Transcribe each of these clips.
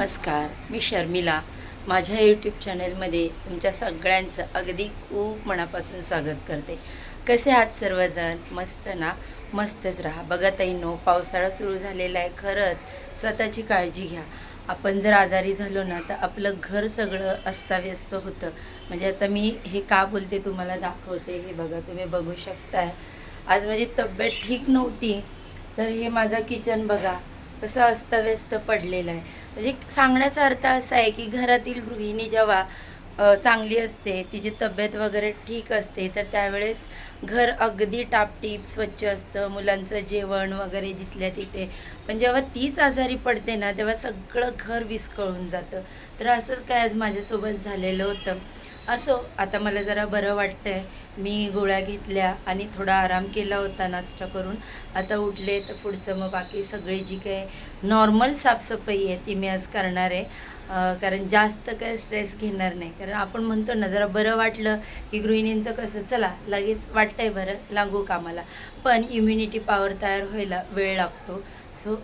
नमस्कार, मी शर्मिला. माझ्या यूट्यूब चॅनलमध्ये तुमच्या सगळ्यांचं अगदी खूप मनापासून स्वागत करते. कसे आहात सर्वजण? मस्त ना? मस्तच राहा. बघा ताईंनो, पावसाळा सुरू झालेला आहे. खरंच स्वतःची काळजी घ्या. आपण जर आजारी झालो ना तर आपलं घर सगळं अस्ताव्यस्त होतं. म्हणजे आता मी हे का बोलते तुम्हाला दाखवते. हे बघा, तुम्ही बघू शकताय. आज माझी तब्येत ठीक नव्हती, तर हे माझा किचन बघा कसं अस्ताव्यस्त पडलेलं आहे. म्हणजे सांगण्याचा अर्थ असा आहे की घरातील गृहिणी जेव्हा चांगली असते, तिची तब्येत वगैरे ठीक असते, तर त्यावेळेस घर अगदी टापटीप स्वच्छ असतं, मुलांचं जेवण वगैरे जिथल्या तिथे. पण जेव्हा तीच आजारी पडते ना, तेव्हा सगळं घर विस्कळून जातं. तर असंच काय आज माझ्यासोबत झालेलं होतं. असो, आता मला जरा बरं वाटतं आहे. मी गोळ्या घेतल्या आणि थोडा आराम केला होता नाश्ता करून. आता उठले तर पुढचं मग बाकी सगळी जी काही नॉर्मल साफसफाई आहे ती मी आज करणार आहे. कारण जास्त काय स्ट्रेस घेणार नाही. कारण आपण म्हणतो ना, जरा बरं वाटलं की गृहिणींचं कसं, चला लगेच वाटतंय बरं, लागू कामाला. पण इम्युनिटी पॉवर तयार व्हायला वेळ लागतो.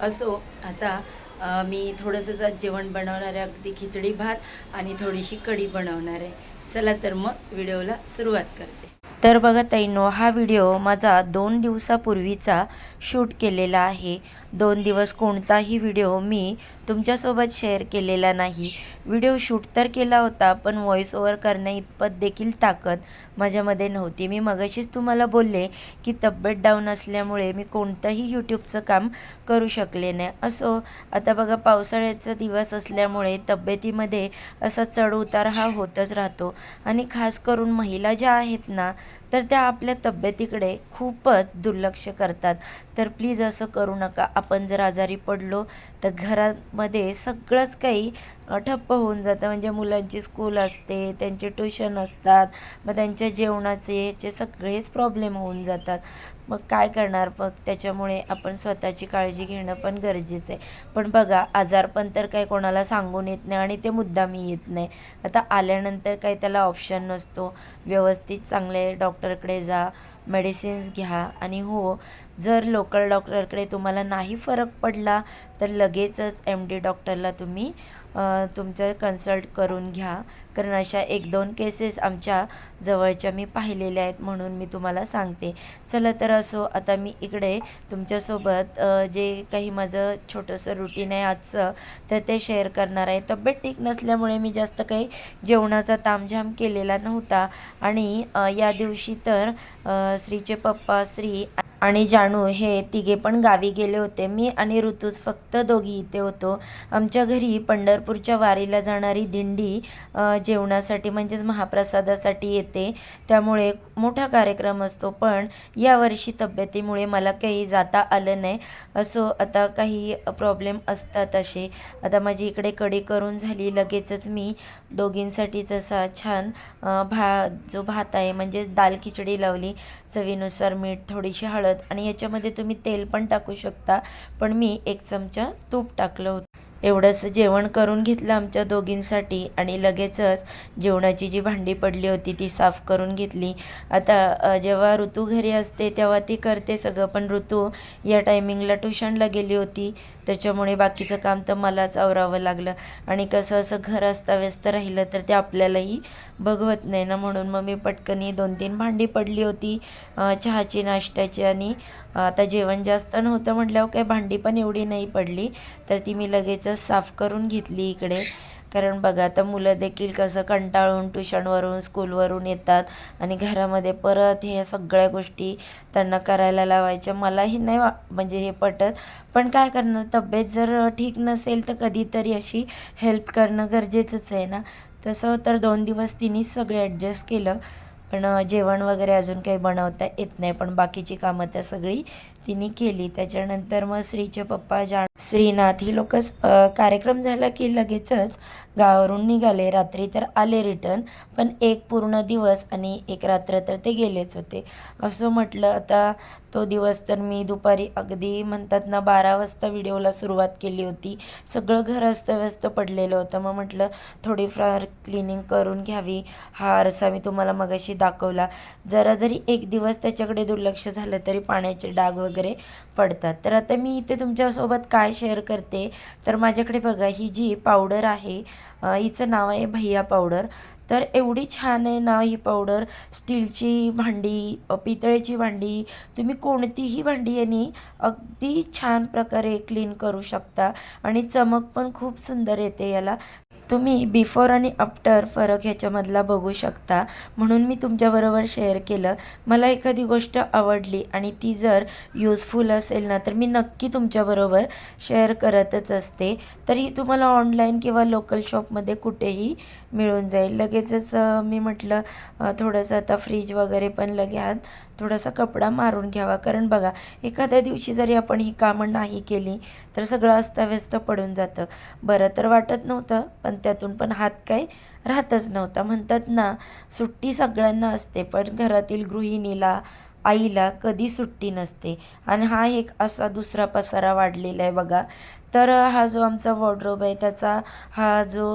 असो, आता मी थोडंसं जेवण बनवणार आहे. अगदी खिचडी भात आणि थोडीशी कढी बनवणार आहे. चला तर मग व्हिडिओला सुरुवात करते. तर बघा ताईंनो, हा व्हिडिओ माझा 2 दिवसापूर्वीचा शूट केलेला आहे. 2 दिवस कोणताही व्हिडिओ मी तुमच्यासोबत शेअर केलेला नाही. व्हिडिओ शूट तर केला होता, पण व्हॉईस ओव्हर करण्याइतपत देखील ताकद माझ्यामध्ये नव्हती. मी मगाशीच तुम्हाला बोलले की तब्येत डाऊन असल्यामुळे मी कोणतंही यूट्यूबचं काम करू शकले नाही. असो, आता बघा पावसाळ्याचा दिवस असल्यामुळे तब्येतीमध्ये असा चढ उतार हा होतच राहतो. आणि खास करून महिला ज्या आहेत ना, तर त्या आपल्या तब्येतीकडे खूपच दुर्लक्ष करतात. तर प्लीज असं करू नका. आपण जर आजारी पडलो तर घरामध्ये सगळंच काही ठप्प होऊन जातं. म्हणजे मुलांची स्कूल असते, त्यांचे ट्युशन असतात, मग त्यांच्या जेवणाचे याचे सगळेच प्रॉब्लेम होऊन जातात. मग काय करणार? मग त्याच्यामुळे आपण स्वतःची काळजी घेणं पण गरजेचं आहे. पण बघा, आजारपण तर काही कोणाला सांगून येत नाही आणि ते मुद्दामी येत नाही. आता आल्यानंतर काही त्याला ऑप्शन नसतो. व्यवस्थित चांगले डॉक्टरकडे जा, मेडिसिन्स घ्या. आणि हो, जर लोकल डॉक्टरकडे तुम्हाला नाही फरक पडला तर लगेचच MD डॉक्टरला तुम्ही तुमचं कन्सल्ट करून घ्या. कारण अशा 1-2 केसेस आमच्या जवळच्या मी पाहिलेल्या आहेत, म्हणून मी तुम्हाला सांगते. चला तर असो, आता मी इकडे तुमच्यासोबत जे काही माझं छोटंसं रुटीन आहे आजचं, तर ते शेअर करणार आहे. तब्येत ठीक नसल्यामुळे मी जास्त काही जेवणाचा तामझाम केलेला नव्हता. आणि या दिवशी तर श्रीचे पप्पा श्री आणि जानू हे तिघे पण गावी गेले होते. मी आणि ऋतूज फक्त दोघी इथे होतो. आमच्या घरी पंढरपूरच्या वारीला जाणारी दिंडी जेवणासाठी म्हणजेच महाप्रसादासाठी येते, त्यामुळे मोठा कार्यक्रम असतो. पण यावर्षी तब्येतीमुळे मला काही जाता आलं नाही. असो, आता काही प्रॉब्लेम असतात असे. आता माझी इकडे कढी करून झाली. लगेचच मी दोघींसाठी तसा छान जो भात आहे म्हणजे दाल खिचडी लावली. चवीनुसार मीठ, थोडीशी हळद आणि याच्यामध्ये तुम्ही तेल पण टाकू शकता, पण मी 1 चमचा तूप टाकलं होतं. एवढंसं जेवण करून घेतलं आमच्या दोघींसाठी आणि लगेचच जेवणाची जी भांडी पडली होती ती साफ करून घेतली. आता जेव्हा ऋतू घरी असते तेव्हा ती करते सगळं, पण ऋतू या टायमिंगला ट्युशनला गेली होती, त्याच्यामुळे बाकीचं काम तर मलाच आवरावं लागलं. आणि कसं असं घर अस्ताव्यस्त राहिलं तर ते आपल्यालाही बघवत नाही ना, म्हणून मग मी पटकनी 2-3 भांडी पडली होती चहाची, नाश्त्याची. आणि आता जेवण जास्त नव्हतं म्हटल्यावर काय भांडी पण एवढी नाही पडली, तर ती मी लगेचच साफ करून घेतली इकडे. कारण बघा, आता मुलं देखील कसं कंटाळून ट्युशनवरून स्कूलवरून येतात आणि घरामध्ये परत हे सगळ्या गोष्टी त्यांना करायला लावायच्या. मलाही नाही म्हणजे हे पटत, पण काय करणार, तब्येत जर ठीक नसेल तर कधीतरी अशी हेल्प करणं गरजेचंच आहे ना. तसं तर 2 दिवस तिनेच सगळे ॲडजस्ट केलं, पण जेवण वगैरे अजून काही बनवता येत नाही, पण बाकीची कामं त्या सगळी तिने केली. त्याच्यानंतर मग श्रीचे पप्पा श्रीनाथ ही लोक कार्यक्रम झाला की लगेचच गावावरून निघाले. रात्री तर आले रिटर्न, पण 1 पूर्ण दिवस आणि 1 रात्र तर ते गेलेच होते. असं म्हटलं, आता तो दिवस तर मी दुपारी अगदी म्हणतात ना 12 वाजता व्हिडिओला सुरुवात केली होती. सगळं घर अस्तव्यस्त पडलेलं होतं. मग म्हटलं थोडीफार क्लिनिंग करून घ्यावी. हा आरसा मी तुम्हाला मगाशी दाखवला. जरा जरी 1 दिवस त्याच्याकडे दुर्लक्ष झालं तरी पाण्याचे डाग वगैरे वगैरे पडतात. तर आता मी इथे तुमच्यासोबत काय शेअर करते, तर माझ्याकडे बघा ही जी पावडर आहे, हिचं नाव आहे भैया पावडर. तर एवढी छान आहे ना ही पावडर. स्टीलची भांडी, पितळेची भांडी, तुम्ही कोणतीही भांडी यांनी अगदी छान प्रकारे क्लीन करू शकता आणि चमक पण खूप सुंदर येते याला. तुम्ही बिफोर आणि आफ्टर फरक ह्याच्यामधला बघू शकता, म्हणून मी तुमच्याबरोबर शेअर केलं. मला एखादी गोष्ट आवडली आणि ती जर यूजफुल असेल ना, तर मी नक्की तुमच्याबरोबर शेअर करतच असते. तर ही तुम्हाला ऑनलाईन किंवा लोकल शॉपमध्ये कुठेही मिळून जाईल. लगेचच मी म्हटलं थोडंसं आता फ्रीज वगैरे पण लगेच थोडासा कपडा मारून घ्यावा, कारण बघा एखाद्या दिवशी जरी आपण ही कामं नाही केली तर सगळं अस्ताव्यस्त पडून जातं. बरं तर वाटत नव्हतं, पण त्यातून पण हात काय राहतच नव्हता. म्हणतात ना, सुट्टी सगळ्यांना असते, पण घरातील गृहिणीला, आईला कधी सुट्टी नसते. आणि हा एक असा दुसरा पसारा वाढलेला आहे बघा. तर हा जो आमचा वॉर्डरोब आहे त्याचा हा जो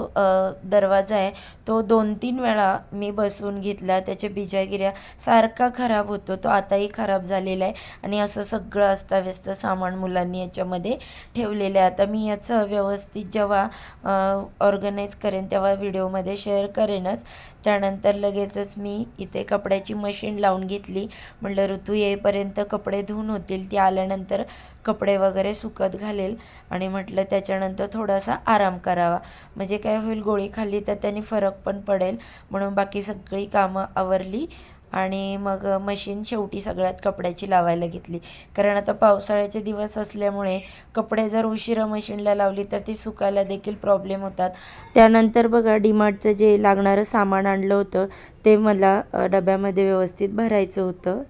दरवाजा आहे तो 2-3 वेळा मी बसवून घेतला. त्याच्या बिजागिऱ्या सारखा खराब होतो, तो आताही खराब झालेला आहे. आणि असं सगळं अस्ताव्यस्त सामान मुलांनी याच्यामध्ये ठेवलेलं आहे. आता मी याचं व्यवस्थित जेव्हा ऑर्गनाईज करेन तेव्हा व्हिडिओमध्ये शेअर करेनच. त्यानंतर लगेचच मी इथे कपड्याची मशीन लावून घेतली. म्हटलं ऋतू येईपर्यंत कपडे धुवून होतील, ती आल्यानंतर कपडे वगैरे सुकत घालेल. आणि म्हटलं त्याच्यानंतर थोडासा आराम करावा, म्हणजे काय होईल, गोळी खाल्ली तर त्याने फरक पण पडेल. म्हणून बाकी सगळी कामं आवरली आणि मग मशीन शेवटी सगळ्यात कपड्याची लावायला घेतली. कारण आता पावसाळ्याचे दिवस असल्यामुळे कपडे जर उशिरा मशीनला लावली तर ती सुकायला देखील प्रॉब्लेम होतात. त्यानंतर बघा डीमार्टचं जे लागणारं सामान आणलं होतं ते मला डब्यामध्ये व्यवस्थित भरायचं होतं.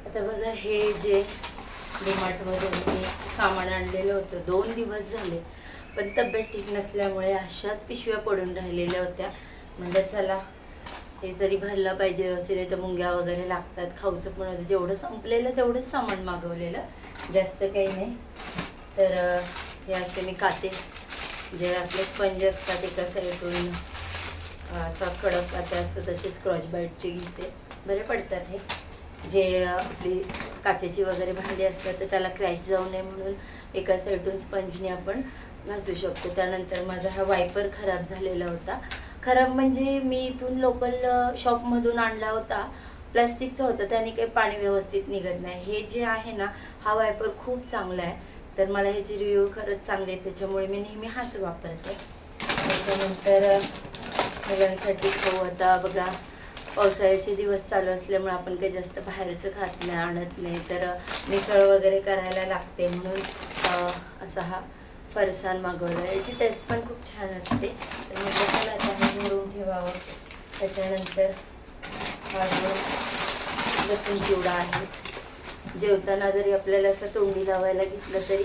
आता बघा हे जे डीमार्टमधून मी सामान आणलेलं होतं 2 दिवस झाले, पण तब्येत ठीक नसल्यामुळे अशाच पिशव्या पडून राहिलेल्या होत्या. म्हणजे चला हे जरी भरलं पाहिजे व्यवस्थित, नाही तर मुंग्या वगैरे लागतात. खाऊचं पण होतं, जेवढं संपलेलं तेवढंच सामान मागवलेलं, जास्त काही नाही. तर हे असे मी काते, जे आपले स्पंज असतात एका साईडून असा कडक काते असतो तसे स्क्रॉच बाईटचे घेते, बरे पडतात हे. जे आपली काचेची वगैरे भांडी असतात तर त्याला क्रॅश जाऊ नये म्हणून एका साईडून स्पंजने आपण घासू शकतो. त्यानंतर माझा हा वायपर खराब झालेला होता. खराब म्हणजे मी इथून लोकल शॉपमधून आणला होता, प्लॅस्टिकचा होता, त्याने काही पाणी व्यवस्थित निघत नाही. हे जे आहे ना, हा वायपर खूप चांगला आहे. तर मला ह्याची रिव्ह्यू खरंच चांगली आहे, त्याच्यामुळे मी नेहमी हाच वापरते. त्याच्यानंतर मुलांसाठी खाऊ, आता बघा पावसाळ्याचे दिवस चालू असल्यामुळे आपण काही जास्त बाहेरचं खात नाही, आणत नाही. तर मिसळ वगैरे करायला लागते म्हणून असा हा फरसाण मागवला. याची टेस्ट पण खूप छान असते. तर म्हटलं चला आता हे भरून ठेवावं. त्याच्यानंतर हा जो लसूण चिवडा आहे, जेवताना जरी आपल्याला असं तोंडी लावायला घेतलं तरी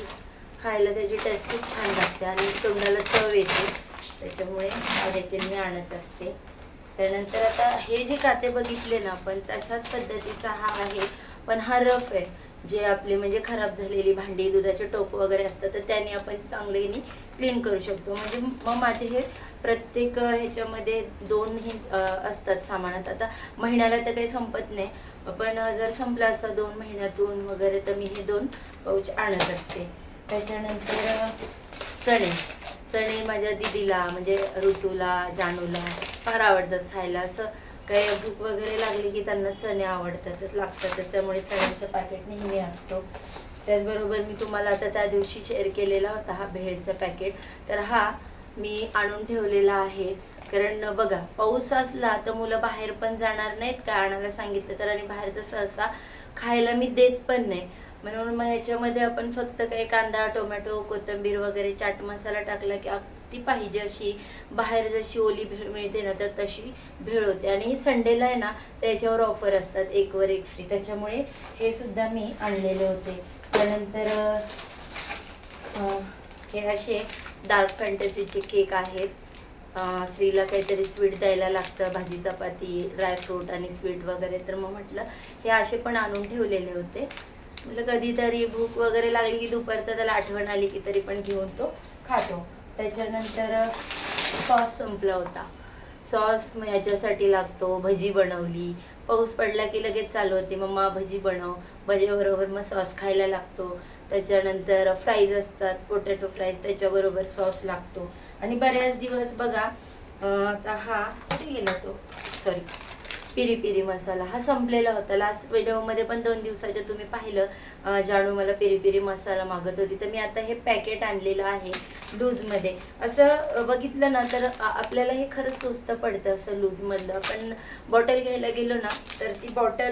खायला त्याची टेस्ट खूप छान लागते आणि तोंडाला चव येते, त्याच्यामुळे हा देखील मी आणत असते. त्यानंतर आता हे जे काते बघितले ना आपण, तशाच पद्धतीचा हा आहे, पण हा रफ आहे. जे आपले म्हणजे खराब झालेली भांडी, दुधाचे टोप वगैरे असतात तर त्याने आपण चांगल्याने क्लीन करू शकतो. म्हणजे मग माझे हे प्रत्येक ह्याच्यामध्ये 2 हे असतात सामानात. आता महिन्याला तर काही संपत नाही, पण जर संपलं असतं 2 महिन्यातून वगैरे तर मी हे 2 पाऊच आणत असते. त्याच्यानंतर चणे माझ्या दीदीला म्हणजे ऋतूला, जानूला फार आवडतात खायला. असं काही भूक वगैरे लागली की त्यांना चणे आवडतातच, लागतातच, त्यामुळे चण्याचं पॅकेट नेहमी असतो. त्याचबरोबर मी तुम्हाला आता त्या दिवशी शेअर केलेला होता हा भेळचा पॅकेट, तर हा मी आणून ठेवलेला आहे. कारण बघा पाऊस असला तर मुलं बाहेर पण जाणार नाहीत, काय आणायला सांगितलं तर, आणि बाहेरचं सहसा खायला मी देत पण नाही. म्हणून मग ह्याच्यामध्ये आपण फक्त काही कांदा, टोमॅटो, कोथिंबीर वगैरे चाट मसाला टाकला की ती पाहिजे अशी बाहेर जशी ओली भेळ मिळते ना, तर तशी भेळ होते. आणि संडेला आहे ना, त्याच्यावर ऑफर असतात 1 वर 1 फ्री, त्याच्यामुळे हे सुद्धा मी आणलेले होते. त्यानंतर हे असे डार्क फॅन्टसीचे केक आहेत. स्त्रीला काहीतरी स्वीट द्यायला लागतं, भाजी चपाती, ड्रायफ्रूट आणि स्वीट वगैरे, तर मग म्हटलं हे असे पण आणून ठेवलेले होते. म्हटलं कधीतरी भूक वगैरे लागली की दुपारचा त्याला आठवण आली की तरी पण घेऊन तो खातो. त्याच्यानंतर सॉस संपला होता. सॉस ह्याच्यासाठी लागतो, भजी बनवली, पाऊस पडला की लगेच चालू होते मम्मा भजी बनव, भजीबरोबर मग सॉस खायला लागतो. त्याच्यानंतर फ्राईज असतात, पोटॅटो फ्राईज, त्याच्याबरोबर सॉस लागतो. आणि बऱ्याच दिवस बघा आता हा कुठे गेला तो, सॉरी, पिरी पिरी मसाला हा संपलेला होता. लास्ट व्हिडिओमध्ये पण 2 दिवसाच्या तुम्ही पाहिलं, जानू मला पिरी पिरी मसाला मागत होती, तर मी आता हे पॅकेट आणलेलं आहे लूजमध्ये. असं बघितलं ना तर आपल्याला हे खरंच स्वस्त पडतं असं लूजमधलं. पण बॉटल घ्यायला गेलो ना तर ती बॉटल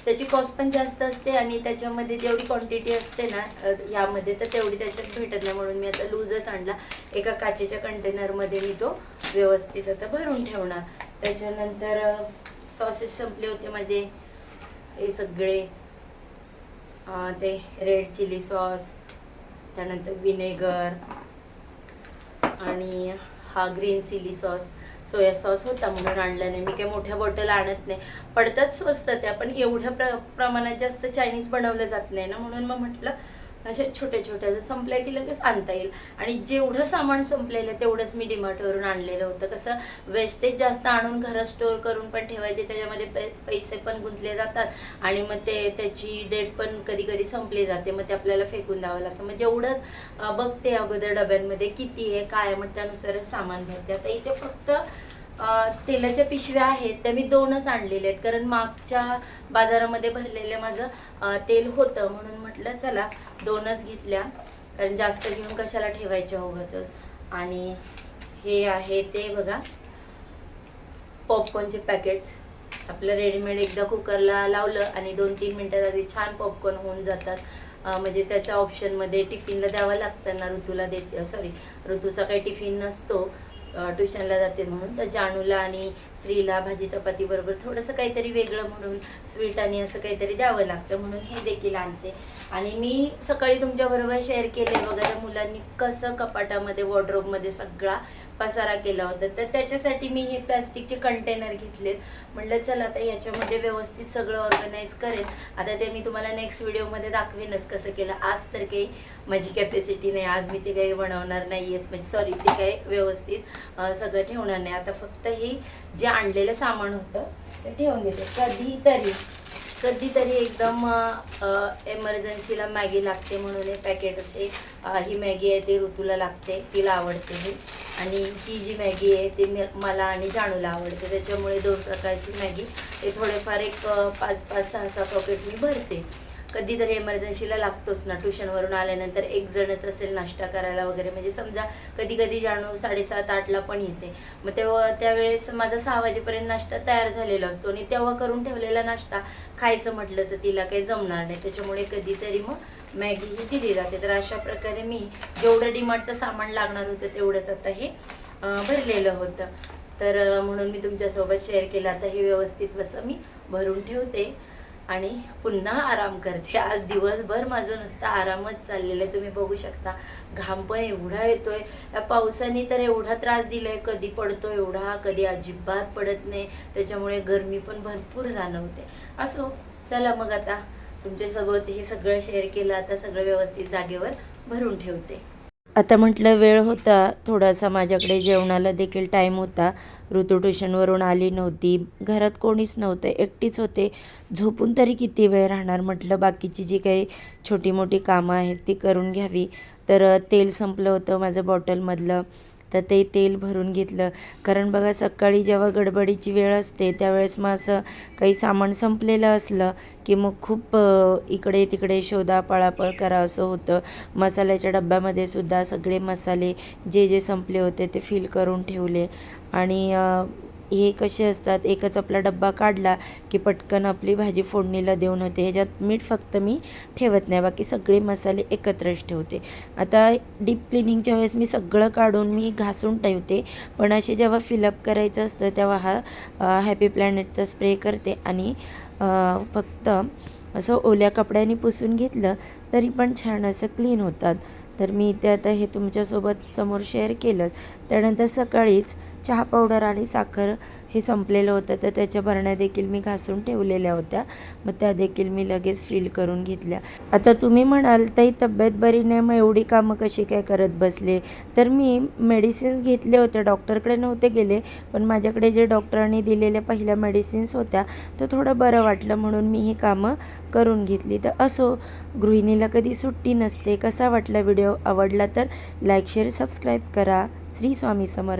त्याची कॉस्ट पण जास्त असते आणि त्याच्यामध्ये जेवढी क्वांटिटी असते ना यामध्ये तर तेवढी त्याच्यात भेटत नाही. म्हणून मी आता लूजच आणला. एका काचेच्या कंटेनरमध्ये मी तो व्यवस्थित आता भरून ठेवणार. त्याच्यानंतर सॉसेस संपले होते माझे हे सगळे, ते रेड चिली सॉस, त्यानंतर विनेगर आणि हा green chilli sauce, soya sauce होता म्हणून आणला नाही. मी काही मोठ्या बॉटल आणत नाही, पडतात स्वस्त त्या, पण एवढ्या प्रमाणात जास्त चायनीज बनवलं जात नाही ना, म्हणून मग म्हटलं अशा छोट्या छोट्या जर संपल्या की लगेच आणता येईल. आणि जेवढं सामान संपलेलं तेवढंच मी डीमार्टवरून आणलेलं होतं. कसं वेस्टेज जास्त आणून घरात स्टोअर करून पण ठेवायचे, त्याच्यामध्ये पैसे पण गुंतले जातात आणि मग त्याची डेट पण कधी कधी संपली जाते, मग ते आपल्याला फेकून द्यावं लागतं. मग जेवढं बघते अगोदर डब्यांमध्ये किती आहे काय आहे, मग त्यानुसारच सामान भरते. आता इथे फक्त तेलाच्या पिशव्या आहेत त्या मी 2च आणलेल्या आहेत, कारण मागच्या बाजारामध्ये भरलेलं माझं तेल होतं, म्हणून म्हटलं चला 2च घेतल्या, कारण जास्त घेऊन कशाला ठेवायच्या उगाच. आणि हे आहे ते बघा पॉपकॉर्नचे पॅकेट्स. आपलं रेडीमेड एकदा कुकरला लावलं आणि 2-3 मिनटात आधी छान पॉपकॉर्न होऊन जातात. म्हणजे त्याच्या ऑप्शनमध्ये टिफिनला द्यावं लागतं ना, ऋतूचा काही टिफिन नसतो, ट्युशनला जाते म्हणून. तर जानूला आणि श्रीला भाजी चपाती बरोबर थोडंसं काहीतरी वेगळं म्हणून स्वीट आणि असं काहीतरी द्यावं लागतं, म्हणून हे देखील आणते. आणि मी सकाळी तुमच्याबरोबर शेअर केले बघा त्या मुलांनी कसं कपाटामध्ये वॉर्डरोबमध्ये सगळा पसारा केला होता, तर त्याच्यासाठी मी हे प्लॅस्टिकचे कंटेनर घेतलेत. म्हटलं चला आता याच्यामध्ये व्यवस्थित सगळं ऑर्गनाईज करेल. आता ते मी तुम्हाला नेक्स्ट व्हिडिओमध्ये दाखवेनच कसं केलं. आज तर काही माझी कॅपॅसिटी नाही, आज मी ते काही बनवणार नाही आहेस, म्हणजे सॉरी ते काही व्यवस्थित सगळं ठेवणार नाही. आता फक्त हे जे आणलेलं सामान होतं ते ठेवून देते. कधीतरी एकदम एमर्जन्सीला मॅगी लागते म्हणून हे पॅकेट असे. ही मॅगी आहे ती ऋतूला लागते, तिला आवडते ही. आणि ही जी मॅगी आहे ती मला आणि जानूला आवडते, त्याच्यामुळे 2 प्रकारची मॅगी ते थोडेफार एक 5-5, 6-6 पॉकेट मी भरते. कधीतरी एमर्जन्सीला लागतोच ना, ट्युशनवरून आल्यानंतर एक जणच असेल नाश्ता करायला वगैरे, म्हणजे समजा कधी कधी जानू 7:30-8ला पण येते, मग त्यावेळेस माझा 6 वाजेपर्यंत नाश्ता तयार झालेला असतो आणि तेव्हा करून ठेवलेला नाश्ता खायचं म्हटलं तर तिला काही जमणार नाही, त्याच्यामुळे कधीतरी मग मॅगी ही दिली जाते. तर अशा प्रकारे मी जेवढं डीमार्टचं सामान लागणार होतं तेवढंच आता हे भरलेलं होतं. तर म्हणून मी तुमच्यासोबत शेअर केलं. आता हे व्यवस्थित असं मी भरून ठेवते आणि पुन्हा आराम करते. आज दिवसभर माझं नुसतं आरामच चाललेलं आहे. तुम्ही बघू शकता घाम पण एवढा येतोय. या पावसाने तर एवढा त्रास दिलाय, कधी पडतो एवढा, कधी अजिबात पडत नाही, त्याच्यामुळे गरमी पण भरपूर जाणवते. असो चला मग आता तुमच्यासोबत हे सगळं शेअर केलं. आता सगळं व्यवस्थित जागेवर भरून ठेवते. आता म्हटलं वेळ होता थोडासा, माझ्याकडे जेवणाला देखील टाईम होता. ऋतू ट्युशनवरून आली नव्हती, घरात कोणीच नव्हतं, एकटीच होते. झोपून तरी किती वेळ राहणार, म्हटलं बाकीची जी काही छोटी मोठी कामं आहेत ती करून घ्यावी. तर तेल संपलं होतं माझं बॉटलमधलं, तर ते तेल भरून घेतलं. कारण बघा सकाळी जेव्हा गडबडीची वेळ असते त्यावेळेस मग असं काही सामान संपलेलं असलं की मग खूप इकडे तिकडे शोधा पळापळ करा असं होतं. मसाल्याच्या डब्यामध्ये सुद्धा सगळे मसाले जे संपले होते ते फिल करून ठेवले. आणि हे कसे असतात, एकच आपला डब्बा काढला की पटकन आपली भाजी फोडणीला देऊन होते. ह्याच्यात मीठ फक्त मी ठेवत नाही, बाकी सगळे मसाले एकत्रच ठेवते. आता डीप क्लिनिंगच्या वेळेस मी सगळं काढून मी घासून ठेवते, पण असे जेव्हा फिलअप करायचं असतं तेव्हा हा हॅपी प्लॅनेटचा स्प्रे करते आणि फक्त असं ओल्या कपड्याने पुसून घेतलं तरी पण छान असं क्लीन होतात. तर मी ते आता हे तुमच्यासोबत समोर शेअर केलं. त्यानंतर सकाळीच चहा पावडर आणि साखर हे संपलेलं होतं, तर त्याच्या बरण्या देखील मी घासून ठेवलेल्या होत्या. मग त्या देखील मी लगेच फिल करून घेतल्या. आता तुम्ही म्हणाल ताई तब्येत बरी नाही, मग एवढी कामं कशी काय करत बसले? तर मी मेडिसिन्स घेतले होते, डॉक्टरकडे नव्हते गेले, पण माझ्याकडे जे डॉक्टरांनी दिलेल्या पहिल्या मेडिसिन्स होत्या तर थोडं बरं वाटलं म्हणून मी ही कामं करून घेतली. तर असो, गृहिणीला कधी सुट्टी नसते. कसा वाटला व्हिडिओ? आवडला तर लाईक शेअर सबस्क्राईब करा. श्री स्वामी समर्थ.